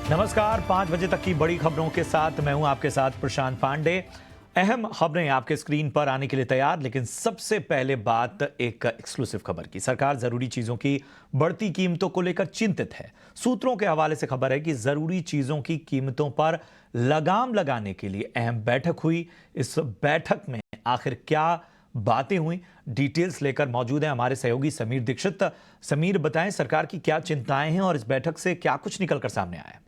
नमस्कार, 5 बजे तक की बड़ी खबरों के साथ मैं हूं आपके साथ प्रशांत पांडे। अहम खबरें आपके स्क्रीन पर आने के लिए तैयार, लेकिन सबसे पहले बात एक एक्सक्लूसिव खबर की। सरकार जरूरी चीजों की बढ़ती कीमतों को लेकर चिंतित है। सूत्रों के हवाले से खबर है कि जरूरी चीजों की कीमतों पर लगाम लगाने के लिए अहम बैठक हुई। इस बैठक में आखिर क्या बातें हुई, डिटेल्स लेकर मौजूद है हमारे सहयोगी समीर दीक्षित। समीर, बताएं सरकार की क्या चिंताएं हैं और इस बैठक से क्या कुछ निकलकर सामने आया है?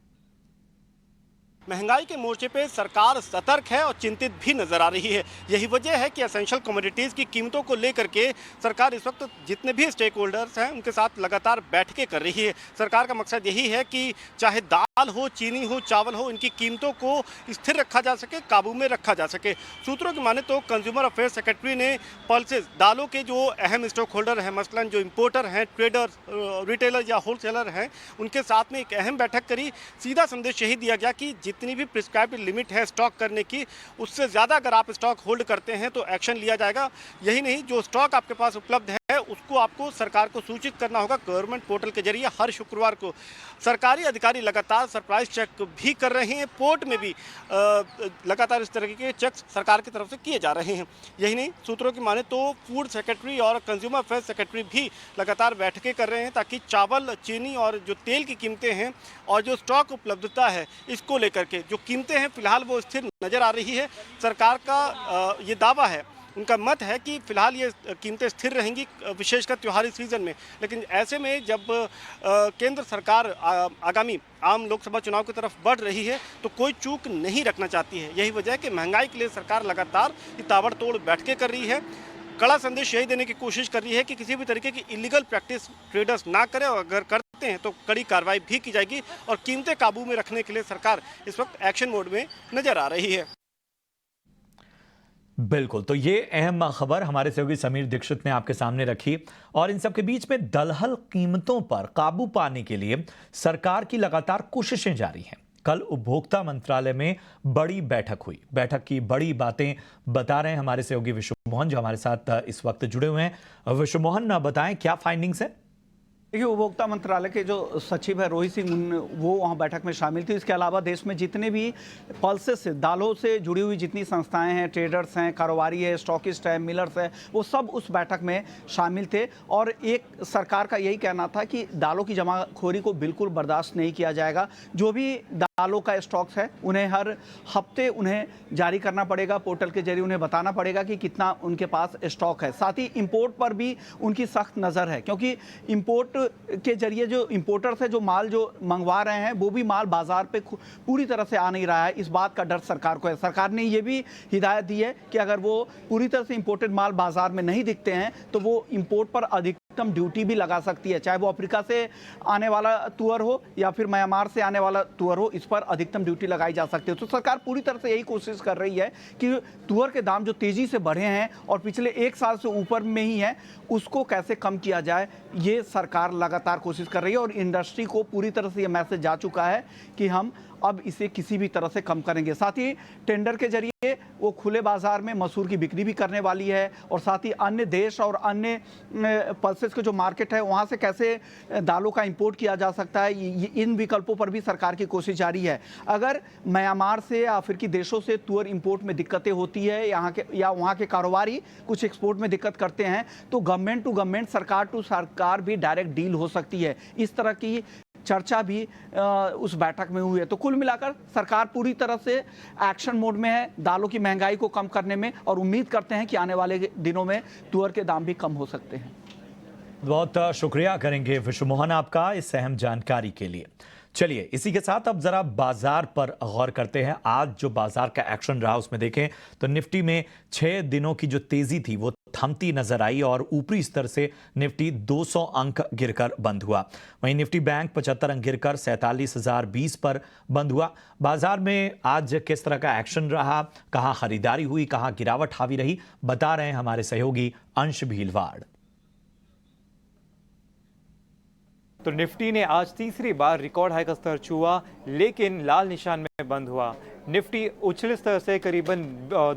महंगाई के मोर्चे पे सरकार सतर्क है और चिंतित भी नजर आ रही है। यही वजह है कि एसेंशियल कमोडिटीज़ की कीमतों को लेकर के सरकार इस वक्त जितने भी स्टेक होल्डर्स हैं उनके साथ लगातार बैठकें कर रही है। सरकार का मकसद यही है कि चाहे दाल हो, चीनी हो, चावल हो, इनकी कीमतों को स्थिर रखा जा सके, काबू में रखा जा सके। सूत्रों की माने तो कंज्यूमर अफेयर्स सेक्रेटरी ने पल्सेस दालों के जो अहम स्टॉक होल्डर हैं, मसलन जो इंपोर्टर हैं, ट्रेडर, रिटेलर या होलसेलर हैं, उनके साथ में एक अहम बैठक करी। सीधा संदेश यही दिया गया कि जितनी भी प्रिस्क्राइब्ड लिमिट है स्टॉक करने की, उससे ज़्यादा अगर आप स्टॉक होल्ड करते हैं तो एक्शन लिया जाएगा। यही नहीं, जो स्टॉक आपके पास उपलब्ध है उसको आपको सरकार को सूचित करना होगा गवर्नमेंट पोर्टल के जरिए हर शुक्रवार को। सरकारी अधिकारी लगातार सरप्राइज चेक भी कर रहे हैं। पोर्ट में भी लगातार इस तरह के चेक सरकार की तरफ से किए जा रहे हैं। यही नहीं, सूत्रों की माने तो फूड सेक्रेटरी और कंज्यूमर अफेयर्स सेक्रेटरी भी लगातार बैठकें कर रहे हैं ताकि चावल, चीनी और जो तेल की कीमतें हैं और जो स्टॉक उपलब्धता है, इसको लेकर के जो कीमतें हैं फिलहाल वो स्थिर नज़र आ रही है। सरकार का ये दावा है, उनका मत है कि फिलहाल ये कीमतें स्थिर रहेंगी, विशेषकर त्योहारी सीजन में। लेकिन ऐसे में जब केंद्र सरकार आगामी आम लोकसभा चुनाव की तरफ बढ़ रही है तो कोई चूक नहीं रखना चाहती है। यही वजह है कि महंगाई के लिए सरकार लगातार ताबड़तोड़ बैठकें कर रही है। कड़ा संदेश यही देने की कोशिश कर रही है कि किसी भी तरीके की इलीगल प्रैक्टिस ट्रेडर्स ना करें और अगर करते हैं तो कड़ी कार्रवाई भी की जाएगी। और कीमतें काबू में रखने के लिए सरकार इस वक्त एक्शन मोड में नजर आ रही है। बिल्कुल, तो ये अहम खबर हमारे सहयोगी समीर दीक्षित ने आपके सामने रखी। और इन सबके बीच में दलहल कीमतों पर काबू पाने के लिए सरकार की लगातार कोशिशें जारी हैं। कल उपभोक्ता मंत्रालय में बड़ी बैठक हुई। बैठक की बड़ी बातें बता रहे हैं हमारे सहयोगी विश्व मोहन, जो हमारे साथ इस वक्त जुड़े हुए हैं। विश्व मोहन, बताएं क्या फाइंडिंग्स हैं? देखिए, उपभोक्ता मंत्रालय के जो सचिव है रोहित सिंह, वो वहाँ बैठक में शामिल थे। इसके अलावा देश में जितने भी पल्सेस से, दालों से जुड़ी हुई जितनी संस्थाएं हैं, ट्रेडर्स हैं, कारोबारी है, स्टॉकिस्ट है, मिलर्स है, वो सब उस बैठक में शामिल थे। और एक सरकार का यही कहना था कि दालों की जमाखोरी को बिल्कुल बर्दाश्त नहीं किया जाएगा। जो भी दालों का स्टॉक्स है उन्हें हर हफ्ते उन्हें जारी करना पड़ेगा, पोर्टल के जरिए उन्हें बताना पड़ेगा कि कितना उनके पास स्टॉक है। साथ ही इंपोर्ट पर भी उनकी सख्त नज़र है, क्योंकि इंपोर्ट के जरिए जो इंपोर्टर्स है, जो माल जो मंगवा रहे हैं, वो भी माल बाजार पे पूरी तरह से आ नहीं रहा है। इस बात का डर सरकार को है। सरकार ने ये भी हिदायत दी है कि अगर वो पूरी तरह से इंपोर्टेड माल बाजार में नहीं दिखते हैं तो वो इंपोर्ट पर अधिकतम ड्यूटी भी लगा सकती है, चाहे वो अफ्रीका से आने वाला तुअर हो या फिर म्यांमार से आने वाला तुअर हो, इस पर अधिकतम ड्यूटी लगाई जा सकती है। तो सरकार पूरी तरह से यही कोशिश कर रही है कि तुअर के दाम जो तेजी से बढ़े हैं और पिछले 1 साल से ऊपर में ही है, उसको कैसे कम किया जाए, ये सरकार लगातार कोशिश कर रही है। और इंडस्ट्री को पूरी तरह से ये मैसेज जा चुका है कि हम अब इसे किसी भी तरह से कम करेंगे। साथ ही टेंडर के जरिए वो खुले बाजार में मसूर की बिक्री भी करने वाली है। और साथ ही अन्य देश और अन्य पल्सेस के जो मार्केट है वहाँ से कैसे दालों का इंपोर्ट किया जा सकता है, इन विकल्पों पर भी सरकार की कोशिश जारी है। अगर म्यांमार से या अफ्रीकी देशों से तुअर इंपोर्ट में दिक्कतें होती है, यहाँ के या वहाँ के कारोबारी कुछ एक्सपोर्ट में दिक्कत करते हैं, तो गवर्नमेंट टू गवर्नमेंट, सरकार टू सरकार भी डायरेक्ट डील हो सकती है। इस तरह की चर्चा भी उस बैठक में हुई है। तो कुल मिलाकर सरकार पूरी तरह से एक्शन मोड में है दालों की महंगाई को कम करने में, और उम्मीद करते हैं कि आने वाले दिनों में तुअर के दाम भी कम हो सकते हैं। बहुत शुक्रिया करेंगे विश्व मोहन आपका इस अहम जानकारी के लिए। चलिए, इसी के साथ अब जरा बाजार पर गौर करते हैं। आज जो बाजार का एक्शन रहा उसमें देखें तो निफ्टी में 6 दिनों की जो तेजी थी वो थमती नजर आई और ऊपरी स्तर से निफ्टी 200 अंक गिरकर बंद हुआ। वहीं निफ्टी बैंक 75 अंक गिरकर 47,020 पर बंद हुआ। बाजार में आज किस तरह का एक्शन रहा, कहां खरीदारी हुई, कहां गिरावट हावी रही, बता रहे हैं हमारे सहयोगी अंश भीलवाड़। तो निफ्टी ने आज तीसरी बार रिकॉर्ड हाई का स्तर छुआ, लेकिन लाल निशान में बंद हुआ। निफ्टी उछले स्तर से करीबन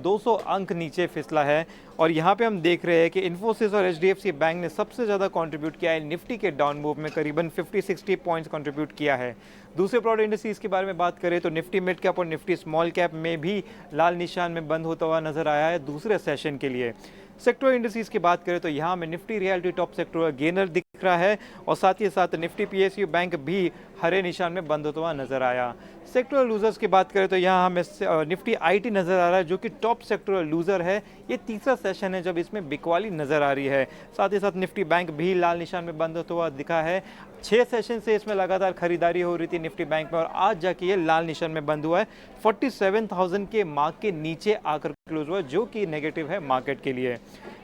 200 अंक नीचे फिसला है और यहाँ पे हम देख रहे हैं कि इन्फोसिस और एचडीएफसी बैंक ने सबसे ज़्यादा कंट्रीब्यूट किया है निफ्टी के डाउन मूव में, करीबन 50-60 पॉइंट्स कंट्रीब्यूट किया है। दूसरे ब्रॉड इंडस्ट्रीज के बारे में बात करें तो निफ्टी मिड कैप और निफ्टी स्मॉल कैप में भी लाल निशान में बंद होता हुआ नजर आया है दूसरे सेशन के लिए। सेक्टर इंडस्ट्रीज की बात करें तो यहाँ में Nifty realty top sector gainer दिख रहा है और साथ ही साथ निफ्टी पीएसयू बैंक भी हरे निशान में बंद होता हुआ नजर आया। सेक्टरल लूजर्स की बात करें तो यहाँ हमें निफ्टी आईटी नजर आ रहा है जो कि टॉप सेक्टरल लूजर है। ये तीसरा सेशन है जब इसमें बिकवाली नजर आ रही है। साथ ही साथ निफ्टी बैंक भी लाल निशान में बंद होता हुआ दिखा है। 6 सेशन से इसमें लगातार खरीदारी हो रही थी निफ्टी बैंक में और आज जाके ये लाल निशान में बंद हुआ है। 47,000 के मार्क के नीचे आकर क्लोज हुआ जो कि नेगेटिव है मार्केट के लिए।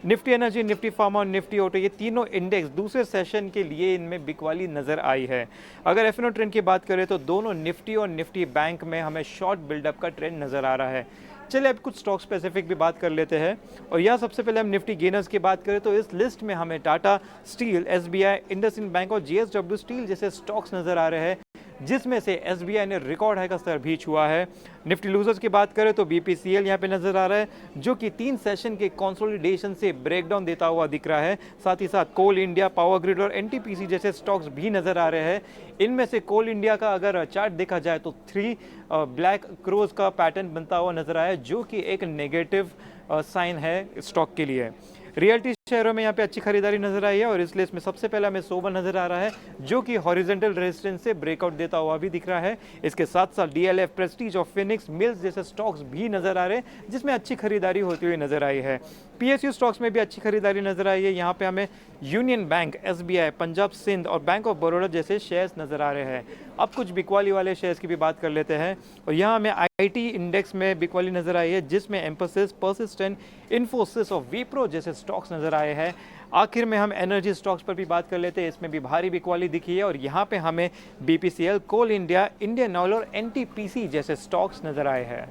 निफ्टी एनर्जी, निफ्टी फार्मा और निफ्टी ऑटो ये तीनों इंडेक्स दूसरे सेशन के लिए इनमें बिकवाली नजर आई है। अगर एफएनओ ट्रेंड की बात करें तो दोनों निफ्टी और निफ्टी बैंक में हमें शॉर्ट बिल्डअप का ट्रेंड नजर आ रहा है। चलिए अब कुछ स्टॉक स्पेसिफिक भी बात कर लेते हैं और यहाँ सबसे पहले हम निफ्टी गेनर्स की बात करें तो इस लिस्ट में हमें Tata steel, SBI, IndusInd bank और जीएसडब्ल्यू स्टील जैसे स्टॉक्स नजर आ रहे हैं जिसमें से एसबीआई ने रिकॉर्ड हाई का स्तर भी छुआ है। निफ्टी लूजर्स की बात करें तो बीपीसीएल यहाँ पे नजर आ रहा है जो कि 3 सेशन के कंसोलिडेशन से ब्रेकडाउन देता हुआ दिख रहा है। साथ ही साथ कोल इंडिया, पावर ग्रिड और एनटीपीसी जैसे स्टॉक्स भी नजर आ रहे हैं। इनमें से कोल इंडिया का अगर चार्ट देखा जाए तो 3 ब्लैक क्रोज का पैटर्न बनता हुआ नजर आया जो कि एक नेगेटिव साइन है स्टॉक के लिए। रियल्टी शेयरों में यहाँ पे अच्छी खरीदारी नजर आई है और इस लिस्ट में सबसे पहला हमें सोबा नजर आ रहा है जो कि हॉरिजॉन्टल रेजिस्टेंस से ब्रेकआउट देता हुआ भी दिख रहा है। इसके साथ साथ डीएलएफ, प्रेस्टीज और फिनिक्स मिल्स जैसे स्टॉक्स भी नजर आ रहे हैं जिसमें अच्छी खरीदारी होती हुई नजर आई है। पीएसयू स्टॉक्स में भी अच्छी खरीदारी नजर आई है। यहाँ पे हमें union bank, SBI, Punjab Sind और बैंक ऑफ बड़ौदा जैसे शेयर्स नजर आ रहे हैं। अब कुछ बिकवाली वाले शेयर्स की भी बात कर लेते हैं और यहाँ हमें आईटी इंडेक्स में बिकवाली नजर आई है जिसमें एम्फोसिस, पर्सिस्टेंट, इन्फोसिस और विप्रो जैसे स्टॉक्स नजर आए हैं। आखिर में हम एनर्जी स्टॉक्स पर भी बात कर लेते हैं, इसमें भी भारी बिकवाली दिखी है और यहाँ पे हमें बीपीसीएल, कोल इंडिया, इंडियन ऑयल और एनटीपीसी जैसे स्टॉक्स नजर आए हैं।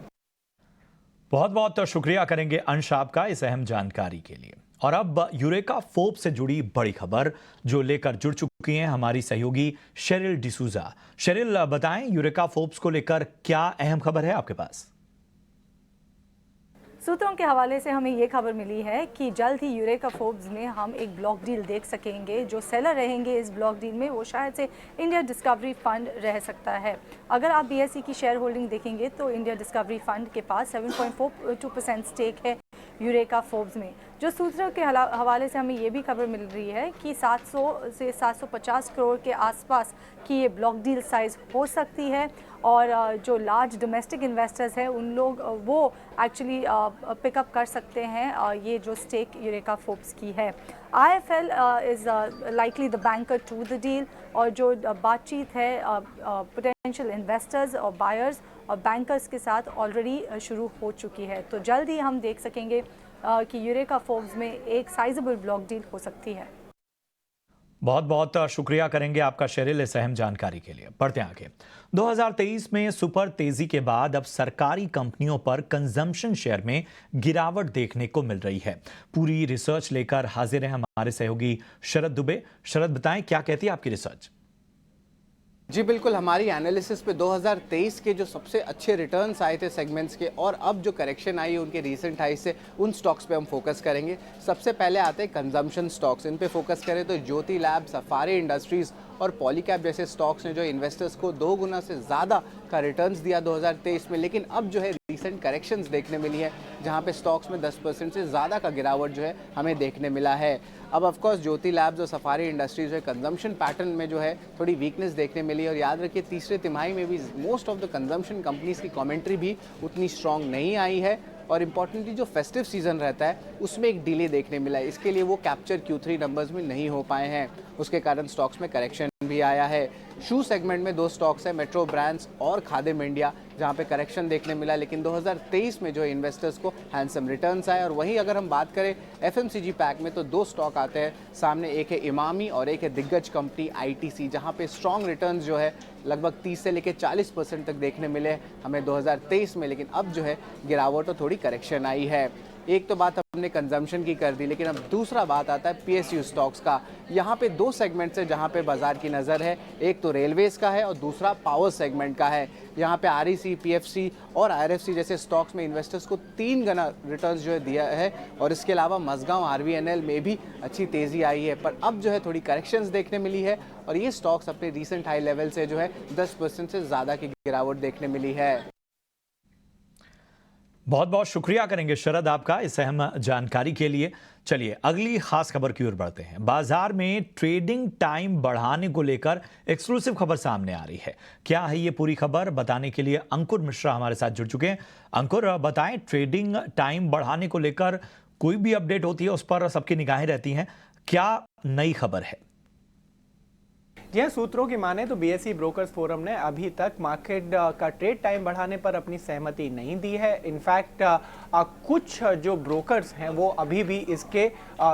बहुत बहुत शुक्रिया करेंगे अंश आपका इस अहम जानकारी के लिए। और अब यूरेका फोर्ब्स से जुड़ी बड़ी खबर जो लेकर जुड़ चुकी हैं हमारी सहयोगी शेरिल डिसूजा। शेरिल, बताएं यूरेका फोर्ब्स को लेकर क्या अहम खबर है आपके पास? सूत्रों के हवाले से हमें ये खबर मिली है कि जल्द ही यूरेका फोर्ब्स में हम एक ब्लॉक डील देख सकेंगे। जो सेलर रहेंगे इस ब्लॉक डील में वो शायद से इंडिया डिस्कवरी फंड रह सकता है। अगर आप बीएसई की शेयर होल्डिंग देखेंगे तो इंडिया डिस्कवरी फंड के पास 7.42% स्टेक है यूरेका फोर्ब्स में। जो सूत्रों के हवाले से हमें ये भी खबर मिल रही है कि 700 से 750 करोड़ के आसपास की ये ब्लॉक डील साइज़ हो सकती है और जो लार्ज डोमेस्टिक इन्वेस्टर्स हैं उन लोग वो एक्चुअली पिकअप कर सकते हैं ये जो स्टेक यूरेका फोर्ब्स की है। IIFL is likely the banker to the deal और जो बातचीत है पोटेंशियल इन्वेस्टर्स और बायर्स और बैंकर्स के साथ ऑलरेडी शुरू हो चुकी है। तो जल्द ही हम देख सकेंगे कि यूरेका फोर्ब्स में एक साइजेबल ब्लॉक डील हो सकती है। बहुत बहुत शुक्रिया करेंगे आपका शेरिल इस अहम जानकारी के लिए। बढ़ते हैं आगे। 2023 में सुपर तेजी के बाद अब सरकारी कंपनियों पर कंजम्पशन शेयर में गिरावट देखने को मिल रही है। पूरी रिसर्च लेकर हाजिर हैं हमारे सहयोगी शरद दुबे। शरद, बताएं क्या कहती है आपकी रिसर्च? जी बिल्कुल, हमारी एनालिसिस पे 2023 के जो सबसे अच्छे रिटर्न्स आए थे सेगमेंट्स के और अब जो करेक्शन आई है उनके रीसेंट हाई से उन स्टॉक्स पे हम फोकस करेंगे। सबसे पहले आते हैं कंजम्पशन स्टॉक्स। इन पे फोकस करें तो ज्योति लैब, सफारी इंडस्ट्रीज़ और पॉलीकैब जैसे स्टॉक्स ने जो इन्वेस्टर्स को 2 गुना से ज़्यादा का रिटर्न्स दिया 2023 में। लेकिन अब जो है रीसेंट करेक्शंस देखने मिली है जहाँ पे स्टॉक्स में 10% से ज़्यादा का गिरावट जो है हमें देखने मिला है। अब ऑफकोर्स ज्योति लैब्स और सफारी इंडस्ट्रीज जो है कंजम्पशन पैटर्न में जो है थोड़ी वीकनेस देखने मिली और याद रखिए तीसरे तिमाही में भी most of the consumption companies की कमेंट्री भी उतनी स्ट्रॉन्ग नहीं आई है और इम्पॉर्टेंटली जो फेस्टिव सीजन रहता है उसमें एक डिले देखने मिला है, इसके लिए वो कैप्चर Q3 नंबर्स में नहीं हो पाए हैं, उसके कारण स्टॉक्स में करेक्शन भी आया है। शू सेगमेंट में 2 स्टॉक्स हैं, मेट्रो ब्रांड्स और खादिम इंडिया, जहां पे करेक्शन देखने मिला। लेकिन 2023 में जो इन्वेस्टर्स को हैंडसम रिटर्न्स आए। और वहीं अगर हम बात करें FMCG पैक में तो 2 स्टॉक आते हैं सामने, एक है इमामी और एक है दिग्गज कंपनी ITC, जहां पे स्ट्रॉन्ग रिटर्न्स जो है लगभग 30 से लेकर 40% तक देखने मिले हमें 2023 में। लेकिन अब जो है गिरावट और थोड़ी करेक्शन आई है। एक तो बात हमने कंजम्पशन की कर दी, लेकिन अब दूसरा बात आता है PSU स्टॉक्स का। यहाँ पे दो सेगमेंट्स है जहाँ पे बाजार की नज़र है, एक तो रेलवेज का है और दूसरा पावर सेगमेंट का है। यहाँ पे REC, PFC और IRFC जैसे स्टॉक्स में इन्वेस्टर्स को 3 गुना रिटर्न्स जो है दिया है, और इसके अलावा मझगांव RVNL में भी अच्छी तेज़ी आई है। पर अब जो है थोड़ी करेक्शंस देखने मिली है और ये स्टॉक्स अपने रीसेंट हाई लेवल से जो है 10% से ज़्यादा की गिरावट देखने मिली है। बहुत बहुत शुक्रिया करेंगे शरद आपका इस अहम जानकारी के लिए। चलिए अगली खास खबर की ओर बढ़ते हैं। बाजार में ट्रेडिंग टाइम बढ़ाने को लेकर एक्सक्लूसिव खबर सामने आ रही है। क्या है ये पूरी खबर, बताने के लिए अंकुर मिश्रा हमारे साथ जुड़ चुके हैं। अंकुर, बताएं, ट्रेडिंग टाइम बढ़ाने को लेकर कोई भी अपडेट होती है उस पर सबकी निगाहें रहती हैं, क्या नई खबर है? जी हाँ, सूत्रों की माने तो BSE ब्रोकर्स फोरम ने अभी तक मार्केट का ट्रेड टाइम बढ़ाने पर अपनी सहमति नहीं दी है। इनफैक्ट कुछ जो ब्रोकर्स हैं वो अभी भी इसके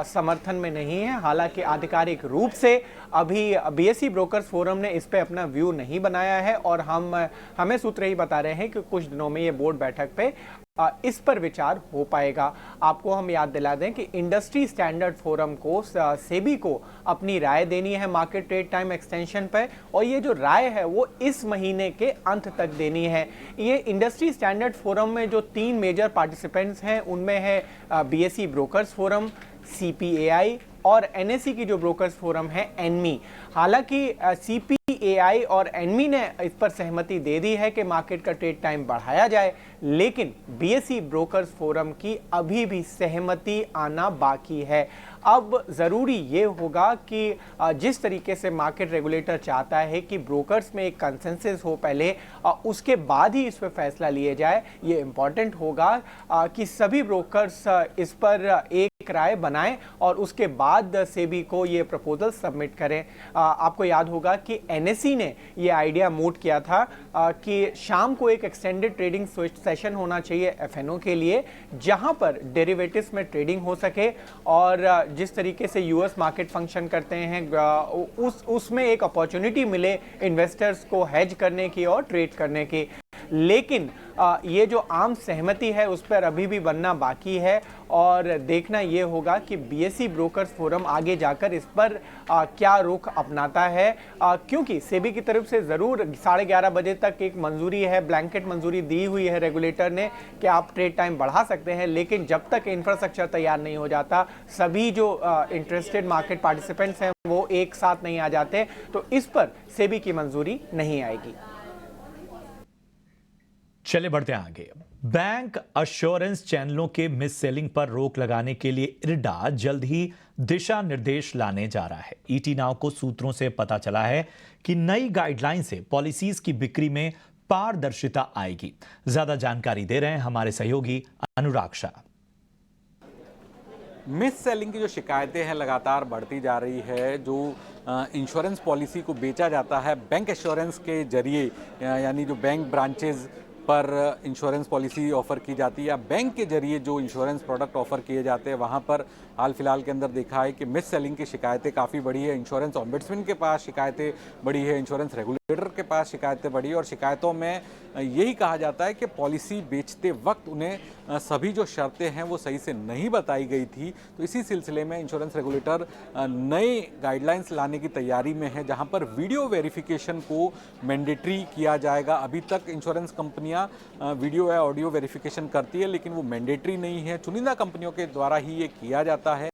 समर्थन में नहीं है। हालांकि आधिकारिक रूप से अभी BSE ब्रोकर्स फोरम ने इस पे अपना व्यू नहीं बनाया है और हमें सूत्र ही बता रहे हैं कि कुछ दिनों में ये बोर्ड बैठक पे इस पर विचार हो पाएगा। आपको हम याद दिला दें कि इंडस्ट्री स्टैंडर्ड फोरम को, सेबी को अपनी राय देनी है मार्केट ट्रेड टाइम एक्सटेंशन पर, और ये जो राय है वो इस महीने के अंत तक देनी है। ये इंडस्ट्री स्टैंडर्ड फोरम में जो 3 मेजर पार्टिसिपेंट्स हैं उनमें है BSE ब्रोकर्स फोरम, CPAI और NSE की जो ब्रोकर्स फोरम है एनमी। हालांकि CPAI और एनमी ने इस पर सहमति दे दी है कि मार्केट का ट्रेड टाइम बढ़ाया जाए, लेकिन BSE ब्रोकर्स फोरम की अभी भी सहमति आना बाकी है। अब ज़रूरी ये होगा कि जिस तरीके से मार्केट रेगुलेटर चाहता है कि ब्रोकर्स में एक कंसेंसस हो पहले, उसके बाद ही इस पर फैसला लिए जाए। ये इम्पॉर्टेंट होगा कि सभी ब्रोकर्स इस पर एक राय बनाएं और उसके बाद सेबी को ये प्रपोजल सबमिट करें। आपको याद होगा कि NSE ने ये आइडिया मूट किया था कि शाम को एक एक्सटेंडेड ट्रेडिंग सेशन होना चाहिए FNO के लिए, जहां पर डेरिवेटिव्स में ट्रेडिंग हो सके, और जिस तरीके से US मार्केट फंक्शन करते हैं उसमें एक अपॉर्चुनिटी मिले इन्वेस्टर्स को हेज करने की और ट्रेड करने की। लेकिन ये जो आम सहमति है उस पर अभी भी बनना बाकी है, और देखना ये होगा कि BSE ब्रोकर्स फोरम आगे जाकर इस पर क्या रुख अपनाता है, क्योंकि सेबी की तरफ से ज़रूर 11:30 बजे तक एक मंजूरी है, ब्लैंकेट मंजूरी दी हुई है रेगुलेटर ने कि आप ट्रेड टाइम बढ़ा सकते हैं, लेकिन जब तक इंफ्रास्ट्रक्चर तैयार नहीं हो जाता, सभी जो इंटरेस्टेड मार्केट पार्टिसिपेंट्स हैं वो एक साथ नहीं आ जाते, तो इस पर सेबी की मंजूरी नहीं आएगी। चले बढ़ते हैं आगे। बैंक अश्योरेंस चैनलों के मिस सेलिंग पर रोक लगाने के लिए IRDA जल्द ही दिशा निर्देश लाने जा रहा है। ET नाउ को सूत्रों से पता चला है कि नई गाइडलाइन से पॉलिसीज की बिक्री में पारदर्शिता आएगी। ज्यादा जानकारी दे रहे हैं हमारे सहयोगी अनुराग शाह। मिस सेलिंग की जो शिकायतें हैं लगातार बढ़ती जा रही है। जो इंश्योरेंस पॉलिसी को बेचा जाता है बैंक एश्योरेंस के जरिए, यानी जो बैंक ब्रांचेज पर इंश्योरेंस पॉलिसी ऑफ़र की जाती है या बैंक के जरिए जो इंश्योरेंस प्रोडक्ट ऑफ़र किए जाते हैं, वहाँ पर हाल फिलहाल के अंदर देखा है कि मिस सेलिंग की शिकायतें काफ़ी बढ़ी है। इंश्योरेंस ऑम्बुड्समैन के पास शिकायतें बढ़ी है, इंश्योरेंस रेगुलेटर के पास शिकायतें बढ़ी, और शिकायतों में यही कहा जाता है कि पॉलिसी बेचते वक्त उन्हें सभी जो शर्तें हैं वो सही से नहीं बताई गई थी। तो इसी सिलसिले में इंश्योरेंस रेगुलेटर नए गाइडलाइंस लाने की तैयारी में है, जहां पर वीडियो वेरिफिकेशन को मैंडेटरी किया जाएगा। अभी तक इंश्योरेंस कंपनियां वीडियो या ऑडियो वेरिफिकेशन करती है, लेकिन वो मैंडेटरी नहीं है, चुनिंदा कंपनियों के द्वारा ही ये किया जाता है।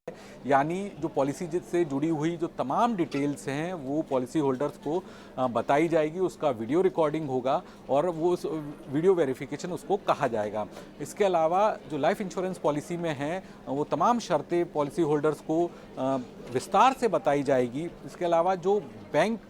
यानी जो पॉलिसी से जुड़ी हुई जो तमाम डिटेल्स हैं वो पॉलिसी होल्डर्स को बताई जाएगी, उसका वीडियो रिकॉर्डिंग होगा और वो उस वीडियो वेरिफिकेशन उसको कहा जाएगा। इसके अलावा जो लाइफ इंश्योरेंस पॉलिसी में है वो तमाम शर्तें पॉलिसी होल्डर्स को विस्तार से बताई जाएगी। इसके अलावा जो बैंक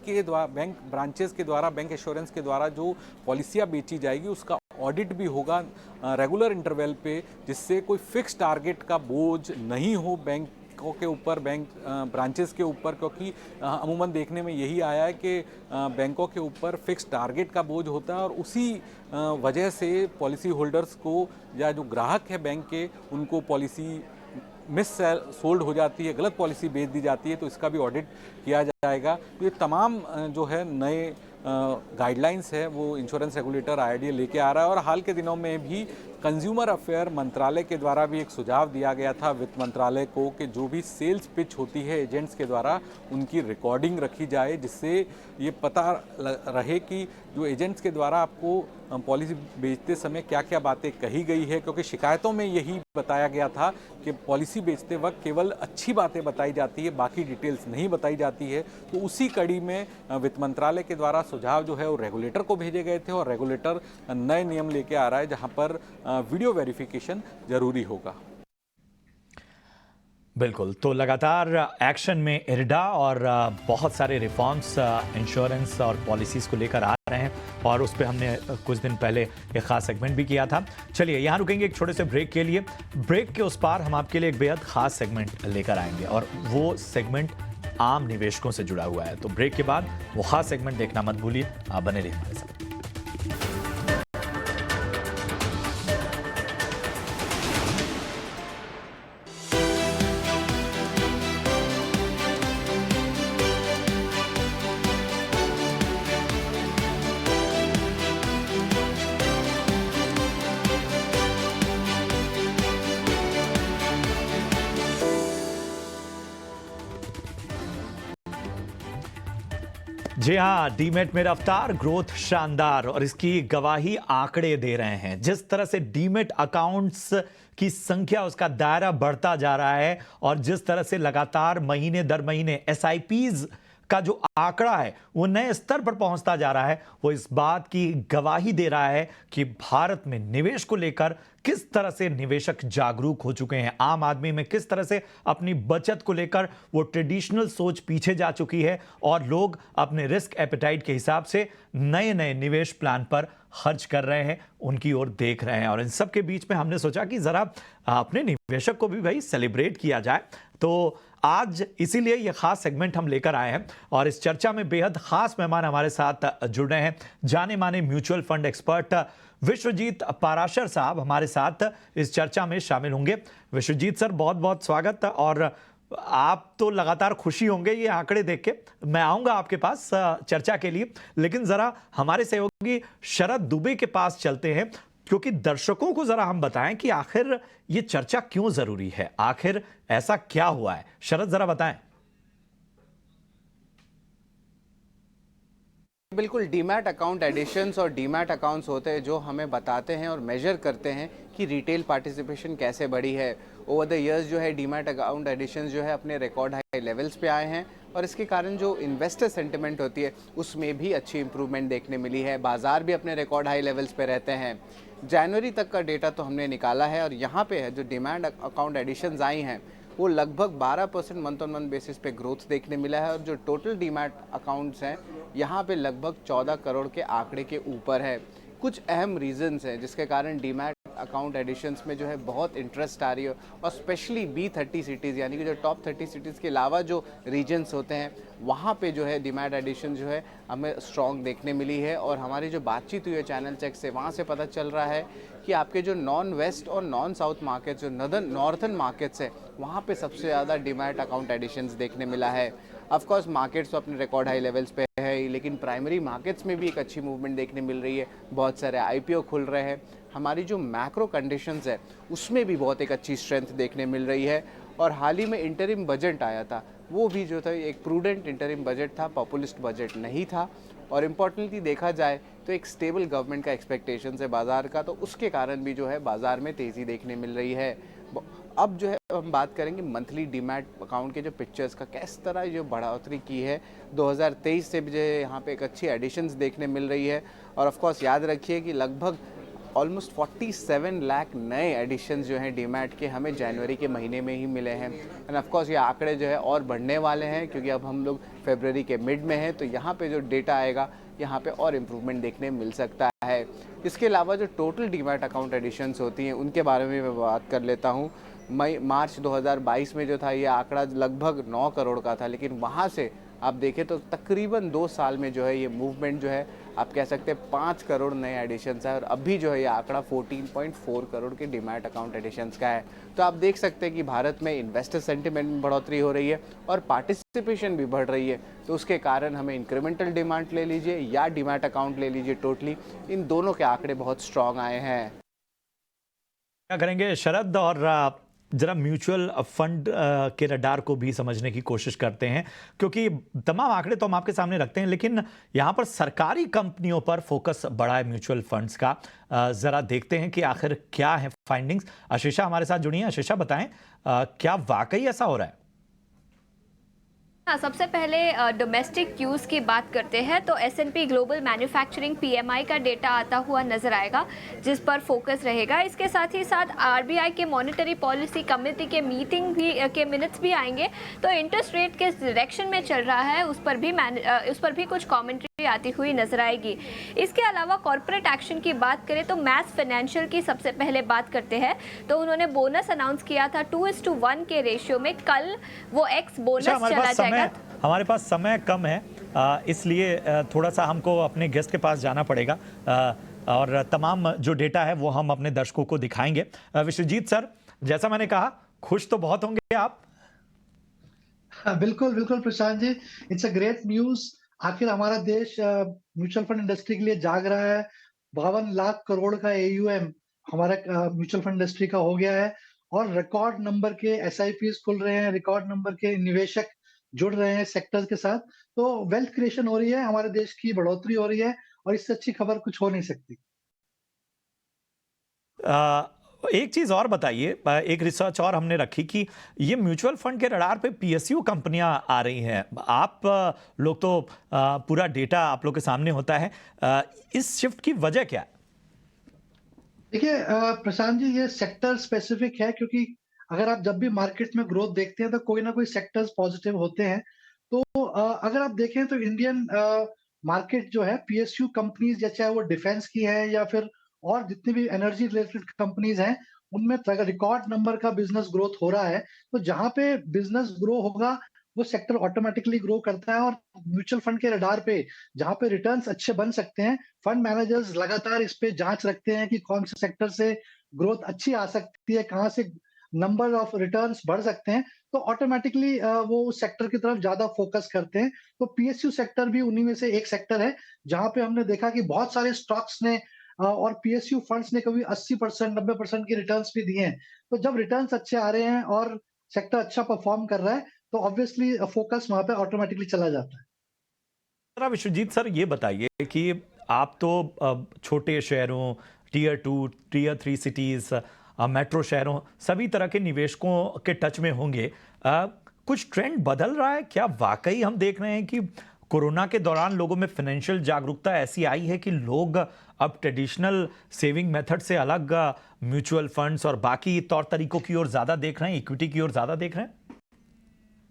ब्रांचेस के द्वारा, बैंक एश्योरेंस के द्वारा जो पॉलिसियाँ बेची जाएगी उसका ऑडिट भी होगा रेगुलर इंटरवल पे, जिससे कोई फिक्स टारगेट का बोझ नहीं हो बैंकों के ऊपर, बैंक ब्रांचेस के ऊपर, क्योंकि अमूमन देखने में यही आया है कि बैंकों के ऊपर फिक्स टारगेट का बोझ होता है और उसी वजह से पॉलिसी होल्डर्स को या जो ग्राहक है बैंक के, उनको पॉलिसी मिस सोल्ड हो जाती है, गलत पॉलिसी बेच दी जाती है, तो इसका भी ऑडिट किया जाएगा। तो ये तमाम जो है नए गाइडलाइंस है वो इंश्योरेंस रेगुलेटर IRDA लेके आ रहा है, और हाल के दिनों में भी कंज्यूमर अफेयर मंत्रालय के द्वारा भी एक सुझाव दिया गया था वित्त मंत्रालय को कि जो भी सेल्स पिच होती है एजेंट्स के द्वारा उनकी रिकॉर्डिंग रखी जाए, जिससे ये पता रहे कि जो एजेंट्स के द्वारा आपको पॉलिसी बेचते समय क्या क्या बातें कही गई है, क्योंकि शिकायतों में यही बताया गया था कि पॉलिसी बेचते वक्त केवल अच्छी बातें बताई जाती है, बाकी डिटेल्स नहीं बताई जाती है। तो उसी कड़ी में वित्त मंत्रालय के द्वारा सुझाव जो है वो रेगुलेटर को भेजे गए थे और रेगुलेटर नए नियम लेके आ रहा है जहां पर वीडियो वेरिफिकेशन जरूरी होगा। बिल्कुल, तो लगातार एक्शन में इरडा और बहुत सारे रिफॉर्म्स इंश्योरेंस और पॉलिसीज को लेकर आ रहे हैं और उस पर हमने कुछ दिन पहले एक खास सेगमेंट भी किया था। चलिए यहाँ रुकेंगे एक छोटे से ब्रेक के लिए। ब्रेक के उस पार हम आपके लिए एक बेहद खास सेगमेंट लेकर आएंगे और वो सेगमेंट आम निवेशकों से जुड़ा हुआ है। तो ब्रेक के बाद वो खास सेगमेंट देखना मत भूलिए, आप बने रहिए हमारे साथ। जी हाँ, डीमेट में रफ्तार, ग्रोथ शानदार और इसकी गवाही आंकड़े दे रहे हैं। जिस तरह से डीमेट अकाउंट्स की संख्या, उसका दायरा बढ़ता जा रहा है और जिस तरह से लगातार महीने दर महीने एसआईपीज का जो आंकड़ा है वो नए स्तर पर पहुंचता जा रहा है, वो इस बात की गवाही दे रहा है कि भारत में निवेश को लेकर किस तरह से निवेशक जागरूक हो चुके हैं। आम आदमी में किस तरह से अपनी बचत को लेकर वो ट्रेडिशनल सोच पीछे जा चुकी है और लोग अपने रिस्क एपेटाइट के हिसाब से नए नए निवेश प्लान पर खर्च कर रहे हैं, उनकी ओर देख रहे हैं। और इन सब के बीच में हमने सोचा कि जरा अपने निवेशक को भी भाई सेलिब्रेट किया जाए। तो आज इसीलिए ये खास सेगमेंट हम लेकर आए हैं और इस चर्चा में बेहद खास मेहमान हमारे साथ जुड़ रहे हैं। जाने माने mutual fund expert Vishwajeet Parashar साहब हमारे साथ इस चर्चा में शामिल होंगे। विश्वजीत सर, बहुत बहुत स्वागत। और आप तो लगातार खुशी होंगे ये आंकड़े देख के। मैं आऊंगा आपके पास चर्चा के लिए, लेकिन जरा हमारे सहयोगी शरद दुबे के पास चलते हैं, क्योंकि दर्शकों को जरा हम बताएं कि आखिर ये चर्चा क्यों जरूरी है, आखिर ऐसा क्या हुआ है। शरद, जरा बताएं। बिल्कुल, डीमैट अकाउंट एडिशंस और डीमैट अकाउंट्स होते हैं जो हमें बताते हैं और मेजर करते हैं कि रिटेल पार्टिसिपेशन कैसे बढ़ी है। ओवर द इयर्स जो है डीमैट अकाउंट एडिशंस जो है अपने रिकॉर्ड हाई लेवल्स पे आए हैं और इसके कारण जो इन्वेस्टर सेंटिमेंट होती है उसमें भी अच्छी इंप्रूवमेंट देखने मिली है। बाजार भी अपने रिकॉर्ड हाई लेवल्स पे रहते हैं। जनवरी तक का डेटा तो हमने निकाला है और यहाँ पे है जो डीमैट अकाउंट एडिशंस आई हैं वो लगभग 12% मंथ ऑन मंथ बेसिस पे ग्रोथ देखने मिला है और जो टोटल डीमैट अकाउंट्स हैं यहाँ पे लगभग 14 करोड़ के आंकड़े के ऊपर है। कुछ अहम रीजंस हैं जिसके कारण डीमैट अकाउंट एडिशंस में जो है बहुत इंटरेस्ट आ रही है और स्पेशली B30 सिटीज़ यानी कि जो टॉप 30 सिटीज़ के अलावा जो रीजन्स होते हैं वहाँ पे जो है डीमैट एडिशन जो है हमें स्ट्रॉन्ग देखने मिली है। और हमारी जो बातचीत हुई है चैनल चेक से, वहाँ से पता चल रहा है कि आपके जो नॉन वेस्ट और नॉन साउथ मार्केट्स, जो नॉर्थन मार्केट्स है, वहाँ पे सबसे ज़्यादा डीमैट अकाउंट एडिशंस देखने मिला है। ऑफ कोर्स मार्केट्स तो अपने रिकॉर्ड हाई लेवल्स पे है ही, लेकिन प्राइमरी मार्केट्स में भी एक अच्छी मूवमेंट देखने मिल रही है। बहुत सारे IPO खुल रहे हैं। हमारी जो मैक्रो कंडीशंस है उसमें भी बहुत एक अच्छी स्ट्रेंथ देखने मिल रही है। और हाल ही में इंटरिम बजट आया था, वो भी जो था एक प्रूडेंट इंटरिम बजट था, पॉपुलिस्ट बजट नहीं था। और इम्पॉर्टेंटली देखा जाए तो एक स्टेबल गवर्नमेंट का एक्सपेक्टेशन है बाज़ार का, तो उसके कारण भी जो है बाज़ार में तेज़ी देखने मिल रही है। अब जो है हम बात करेंगे मंथली डीमैट अकाउंट के जो पिक्चर्स का, किस तरह जो बढ़ोतरी की है 2023 से भी जो है यहाँ पे एक अच्छी एडिशंस देखने मिल रही है। और ऑफ कोर्स याद रखिए कि लगभग ऑलमोस्ट 47 लाख नए एडिशंस जो हैं डीमैट के हमें जनवरी के महीने में ही मिले हैं। एंड ऑफ कोर्स ये आंकड़े जो है और बढ़ने वाले हैं क्योंकि अब हम लोग फरवरी के मिड में हैं, तो यहाँ पे जो डेटा आएगा यहाँ पे और इम्प्रूवमेंट देखने मिल सकता है। इसके अलावा जो टोटल डीमैट अकाउंट एडिशंस होती हैं उनके बारे में मैं बात कर लेता हूँ। मार्च 2022 में जो था ये आंकड़ा लगभग 9 करोड़ का था, लेकिन वहाँ से आप देखें तो तकरीबन 2 साल में जो है ये मूवमेंट जो है आप कह सकते हैं 5 करोड़ नए एडिशंस है और अभी जो है ये आंकड़ा 14.4 करोड़ के डीमैट अकाउंट एडिशंस का है। तो आप देख सकते हैं कि भारत में इन्वेस्टर सेंटिमेंट में बढ़ोतरी हो रही है और पार्टिसिपेशन भी बढ़ रही है। तो उसके कारण हमें इंक्रीमेंटल डिमांड ले लीजिए या डीमैट अकाउंट ले लीजिए, टोटली इन दोनों के आंकड़े बहुत स्ट्रॉन्ग आए हैं। क्या करेंगे शरद, और जरा म्यूचुअल फंड के रडार को भी समझने की कोशिश करते हैं, क्योंकि तमाम आंकड़े तो हम आपके सामने रखते हैं, लेकिन यहाँ पर सरकारी कंपनियों पर फोकस बड़ा है म्यूचुअल फंड्स का। जरा देखते हैं कि आखिर क्या है फाइंडिंग्स। आशीषा हमारे साथ जुड़ी हैं। आशीषा, बताएं क्या वाकई ऐसा हो रहा है? हाँ, सबसे पहले डोमेस्टिक क्यूज की बात करते हैं तो S&P ग्लोबल मैन्युफैक्चरिंग PMI का डेटा आता हुआ नजर आएगा, जिस पर फोकस रहेगा। इसके साथ ही साथ RBI के मॉनेटरी पॉलिसी कमेटी के मीटिंग भी के मिनट्स भी आएंगे, तो इंटरेस्ट रेट किस डायरेक्शन में चल रहा है उस पर भी कुछ कमेंट्री आती हुई नजर आएगी। इसके अलावा कॉर्पोरेट एक्शन की बात करें तो मैस फाइनेंशियल की सबसे पहले बात करते हैं, तो उन्होंने बोनस अनाउंस किया था 2:1 के रेशियो में। कल वो एक्स बोनस चला जाएगा। हमारे पास समय कम है, इसलिए थोड़ा सा हमको अपने गेस्ट के पास जाना पड़ेगा, और तमाम जो डेटा है वो हम अपने दर्शकों को दिखाएंगे। विश्वजीत सर, जैसा मैंने कहा, खुश तो बहुत होंगे आप। हाँ, बिल्कुल बिल्कुल Prashant ji, it's a great news. आखिर हमारा देश म्यूचुअल फंड इंडस्ट्री के लिए जाग रहा है। 52 लाख करोड़ का AUM हमारा म्यूचुअल फंड इंडस्ट्री का हो गया है, और रिकॉर्ड नंबर के SIPs खुल रहे हैं, रिकॉर्ड नंबर के निवेशक जुड़ रहे हैं सेक्टर्स के साथ। तो वेल्थ क्रिएशन हो रही है, हमारे देश की बढ़ोतरी हो रही है, और इससे अच्छी खबर कुछ हो नहीं सकती। एक चीज और बताइए, एक रिसर्च और हमने रखी कि ये म्यूचुअल फंड के रडार पे PSU कंपनियां आ रही हैं। आप लोग तो पूरा डेटा आप लोग के सामने होता है, इस शिफ्ट की वजह क्या है? देखिए प्रशांत जी, ये सेक्टर स्पेसिफिक है, क्योंकि अगर आप जब भी मार्केट में ग्रोथ देखते हैं तो कोई ना कोई सेक्टर्स पॉजिटिव होते हैं। तो अगर आप देखें तो इंडियन मार्केट जो है PSU कंपनीज, चाहे वो डिफेंस की है या फिर और जितनी भी एनर्जी रिलेटेड कंपनीज हैं, उनमें रिकॉर्ड नंबर का बिजनेस ग्रोथ हो रहा है। तो जहां पे बिजनेस ग्रो होगा वो सेक्टर ऑटोमेटिकली ग्रो करता है। और म्यूचुअल फंड के रडार पे जहां पे रिटर्न्स अच्छे बन सकते हैं, फंड मैनेजर्स लगातार इस पे जांच रखते हैं कि कौन से सेक्टर से ग्रोथ अच्छी आ सकती है, कहाँ से नंबर ऑफ रिटर्न्स बढ़ सकते हैं, तो ऑटोमेटिकली वो उस सेक्टर की तरफ ज्यादा फोकस करते हैं। तो PSU सेक्टर भी उन्हीं में से एक सेक्टर है, जहां पे हमने देखा कि बहुत सारे स्टॉक्स ने और PSU फंड्स ने कभी 80%, 90% की रिटर्न्स भी दिए हैं। तो जब रिटर्न्स अच्छे आ रहे हैं और सेक्टर अच्छा परफॉर्म कर रहा है, तो ऑब्वियसली फोकस वहां पे ऑटोमेटिकली चला जाता है। जरा विश्वजीत सर, ये बताइए कि आप तो छोटे शहरों, Tier 2, Tier 3 सिटीज, मेट्रो शहरों, सभी तरह के निवेशकों के टच में होंगे। कुछ ट्रेंड बदल रहा है क्या? वाकई हम देख रहे हैं कि कोरोना के दौरान लोगों में फाइनेंशियल जागरूकता ऐसी आई है कि लोग अब ट्रेडिशनल सेविंग मेथड से अलग म्यूचुअल फंड्स और बाकी तौर तरीकों की ओर ज्यादा देख रहे हैं, इक्विटी की ओर ज्यादा देख रहे हैं?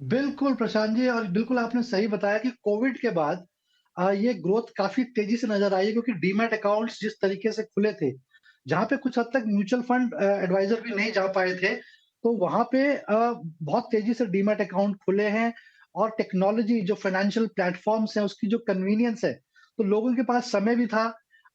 बिल्कुल प्रशांत जी, और बिल्कुल आपने सही बताया कि कोविड के बाद ये ग्रोथ काफी तेजी से नजर आई है, क्योंकि डीमैट अकाउंट्स जिस तरीके से खुले थे, जहां पे कुछ हद तक म्यूचुअल फंड एडवाइजर भी नहीं जा पाए थे, तो वहां पे बहुत तेजी से डीमैट अकाउंट खुले हैं। और टेक्नोलॉजी जो फाइनेंशियल प्लेटफॉर्म्स है, उसकी जो कन्वीनियंस है, तो लोगों के पास समय भी था,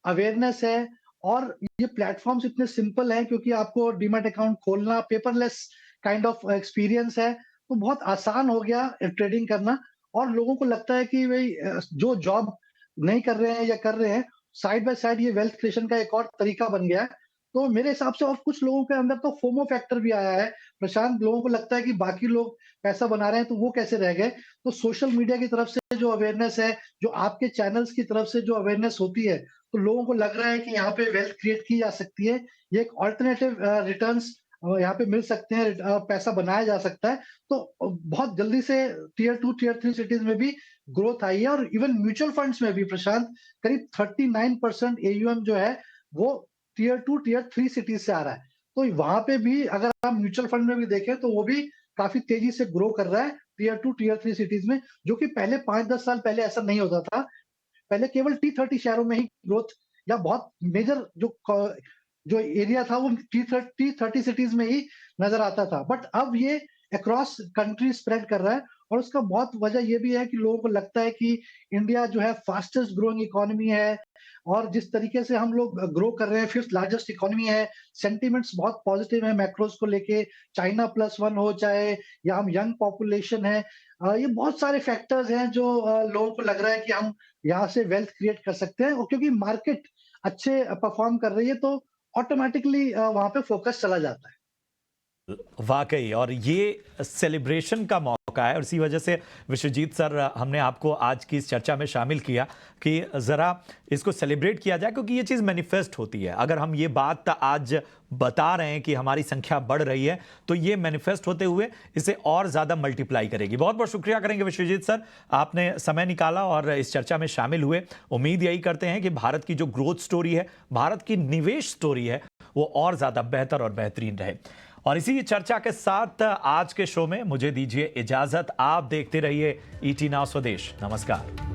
अवेयरनेस है, और ये प्लेटफॉर्म्स इतने सिंपल हैं, क्योंकि आपको डीमैट अकाउंट खोलना पेपरलेस काइंड ऑफ एक्सपीरियंस है, तो बहुत आसान हो गया ट्रेडिंग करना। और लोगों को लगता है कि भाई जो जॉब नहीं कर रहे हैं या कर रहे हैं, साइड बाय साइड ये वेल्थ क्रिएशन का एक और तरीका बन गया है। तो मेरे हिसाब से और कुछ लोगों के अंदर तो फोमो फैक्टर भी आया है प्रशांत। लोगों को लगता है कि बाकी लोग पैसा बना रहे हैं तो वो कैसे रह गए। तो सोशल मीडिया की तरफ से जो अवेयरनेस है, जो आपके चैनल्स की तरफ से जो अवेयरनेस होती है, तो लोगों को लग रहा है कि यहाँ पे वेल्थ क्रिएट की जा सकती है। ये एक ऑल्टरनेटिव रिटर्न्स यहाँ पे मिल सकते हैं, पैसा बनाया जा सकता है। तो बहुत जल्दी से Tier 2, Tier 3 सिटीज में भी ग्रोथ आई है। और इवन म्यूचुअल फंड्स में भी प्रशांत करीब 39% AUM जो है वो Tier 2, Tier 3 सिटीज से आ रहा है। तो वहां पे भी अगर आप म्यूचुअल फंड में भी देखें तो वो भी काफी तेजी से ग्रो कर रहा है Tier 2, Tier 3 सिटीज में, जो कि पहले 5-10 साल पहले ऐसा नहीं होता था। पहले केवल T30 शहरों में ही ग्रोथ या बहुत मेजर जो एरिया था वो T30 सिटीज में ही नजर आता था। बट अब ये अक्रॉस कंट्री स्प्रेड कर रहा है। और उसका बहुत वजह ये भी है कि लोगों को लगता है कि इंडिया जो है फास्टेस्ट ग्रोइंग इकोनॉमी है, और जिस तरीके से हम लोग ग्रो कर रहे हैं, 5th लार्जेस्ट इकोनॉमी है, सेंटीमेंट्स बहुत पॉजिटिव है मैक्रोस को लेके, चाइना +1 हो चाहे, या हम यंग पॉपुलेशन है, ये बहुत सारे फैक्टर्स हैं जो लोगों को लग रहा है कि हम यहाँ से वेल्थ क्रिएट कर सकते हैं। और क्योंकि मार्केट अच्छे परफॉर्म कर रही है, तो ऑटोमेटिकली वहां पे फोकस चला जाता है। वाकई, और ये सेलिब्रेशन का मौका है और इसी वजह से विश्वजीत सर हमने आपको आज की इस चर्चा में शामिल किया कि ज़रा इसको सेलिब्रेट किया जाए, क्योंकि ये चीज़ मैनिफेस्ट होती है। अगर हम ये बात आज बता रहे हैं कि हमारी संख्या बढ़ रही है, तो ये मैनिफेस्ट होते हुए इसे और ज़्यादा मल्टीप्लाई करेगी। बहुत बहुत शुक्रिया करेंगे विश्वजीत सर, आपने समय निकाला और इस चर्चा में शामिल हुए। उम्मीद यही करते हैं कि भारत की जो ग्रोथ स्टोरी है, भारत की निवेश स्टोरी है, वो और ज़्यादा बेहतर और बेहतरीन रहे। और इसी चर्चा के साथ आज के शो में मुझे दीजिए इजाजत। आप देखते रहिए ET Now स्वदेश। नमस्कार।